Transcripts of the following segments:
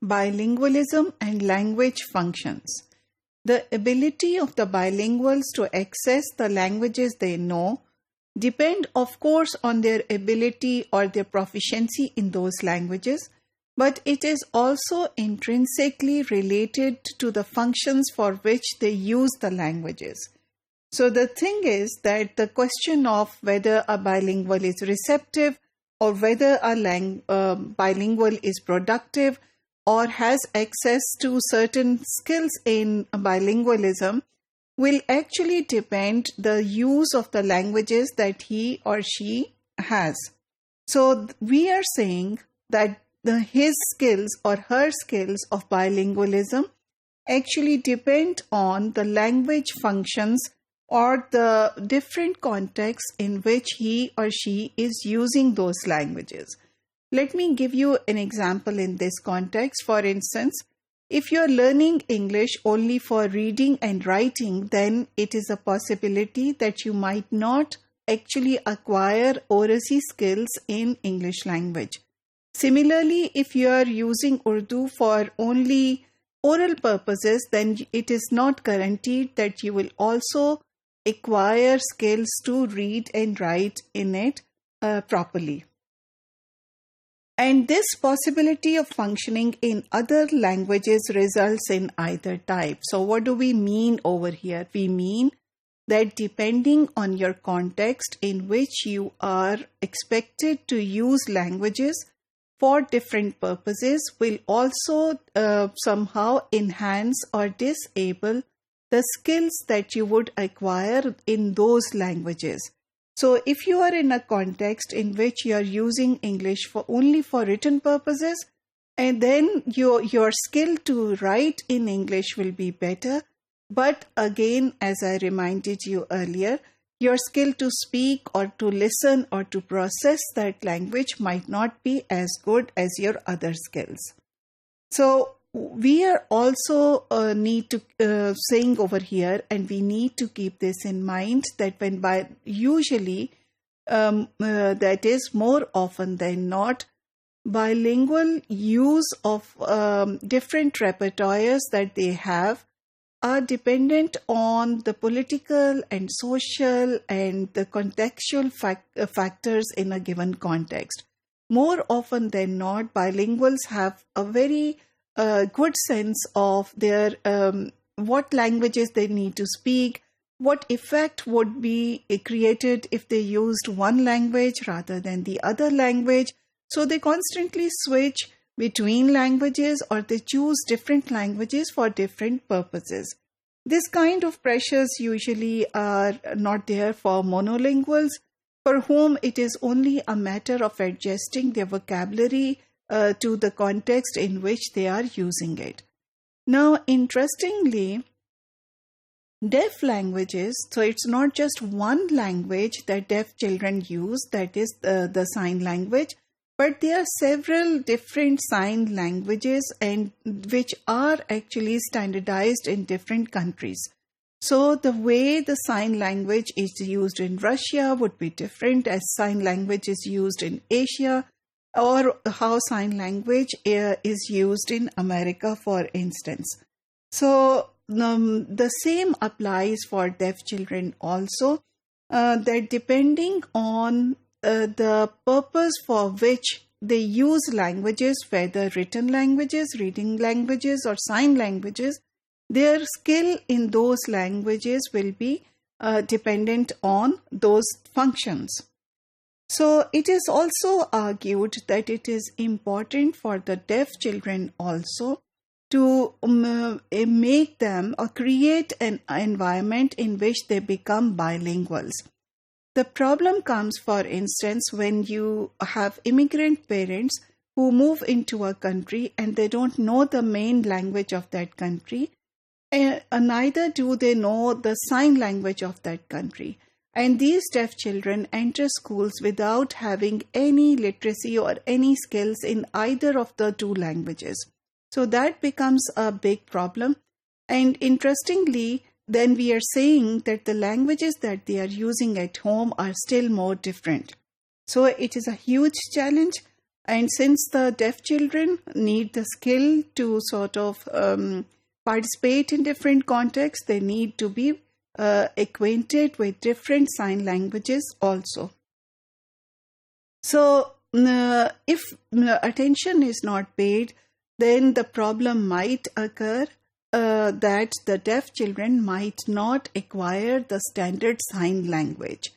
Bilingualism and language functions. The ability of the bilinguals to access the languages they know depend, of course, on their ability or their proficiency in those languages, but it is also intrinsically related to the functions for which they use the languages. So the thing is that the question of whether a bilingual is receptive or whether a bilingual is productive or has access to certain skills in bilingualism will actually depend the use of the languages that he or she has. So we are saying that his skills or her skills of bilingualism actually depend on the language functions or the different contexts in which he or she is using those languages. Let me give you an example in this context. For instance, if you're learning English only for reading and writing, then it is a possibility that you might not actually acquire oracy skills in English language. Similarly, if you are using Urdu for only oral purposes, then it is not guaranteed that you will also acquire skills to read and write in it properly. And this possibility of functioning in other languages results in either type. So what do we mean over here? We mean that depending on your context in which you are expected to use languages for different purposes will also somehow enhance or disable the skills that you would acquire in those languages. So if you are in a context in which you are using English only for written purposes, and then your skill to write in English will be better. But again, as I reminded you earlier, your skill to speak or to listen or to process that language might not be as good as your other skills. So we are also need to saying over here, and we need to keep this in mind, that usually that is more often than not, bilingual use of different repertoires that they have are dependent on the political and social and the contextual factors in a given context. More often than not, bilinguals have a very good sense of their what languages they need to speak, what effect would be created if they used one language rather than the other language. So they constantly switch between languages, or they choose different languages for different purposes. This kind of pressures usually are not there for monolinguals, for whom it is only a matter of adjusting their vocabulary to the context in which they are using it. Now, interestingly, deaf languages, so it's not just one language that deaf children use, that is the sign language, but there are several different sign languages and which are actually standardized in different countries. So the way the sign language is used in Russia would be different as sign language is used in Asia, or how sign language is used in America, for instance. So the same applies for deaf children also, that depending on the purpose for which they use languages, whether written languages, reading languages, or sign languages, their skill in those languages will be dependent on those functions. So it is also argued that it is important for the deaf children also to make them or create an environment in which they become bilinguals. The problem comes, for instance, when you have immigrant parents who move into a country and they don't know the main language of that country, and neither do they know the sign language of that country. And these deaf children enter schools without having any literacy or any skills in either of the two languages. So that becomes a big problem. And interestingly, then we are saying that the languages that they are using at home are still more different. So it is a huge challenge. And since the deaf children need the skill to sort of participate in different contexts, they need to be acquainted with different sign languages also. So if attention is not paid, then the problem might occur that the deaf children might not acquire the standard sign language.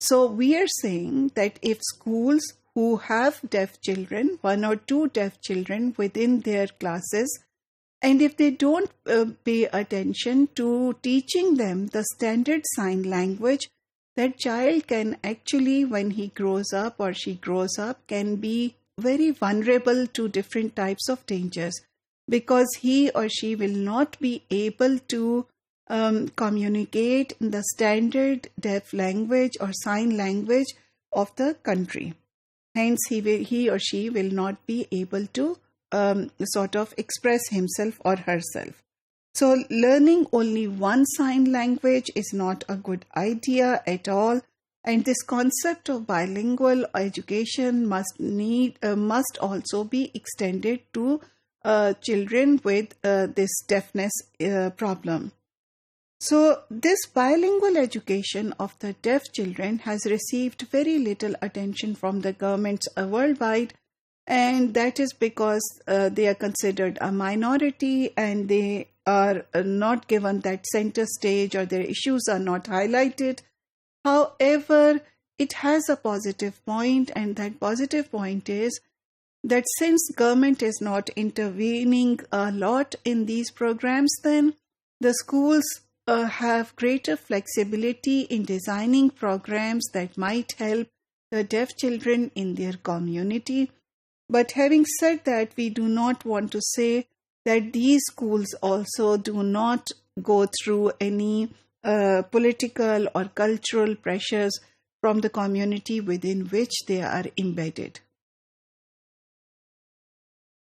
So we are saying that if schools who have deaf children, 1 or 2 deaf children within their classes, and if they don't pay attention to teaching them the standard sign language, that child can actually, when he grows up or she grows up, can be very vulnerable to different types of dangers, because he or she will not be able to communicate in the standard deaf language or sign language of the country. Hence, he or she will not be able to sort of express himself or herself. So learning only one sign language is not a good idea at all. And this concept of bilingual education must also be extended to children with this deafness problem. So this bilingual education of the deaf children has received very little attention from the governments worldwide, and that is because they are considered a minority and they are not given that center stage, or their issues are not highlighted. However, it has a positive point, and that positive point is that since government is not intervening a lot in these programs, then the schools have greater flexibility in designing programs that might help the deaf children in their community. But having said that, we do not want to say that these schools also do not go through any political or cultural pressures from the community within which they are embedded.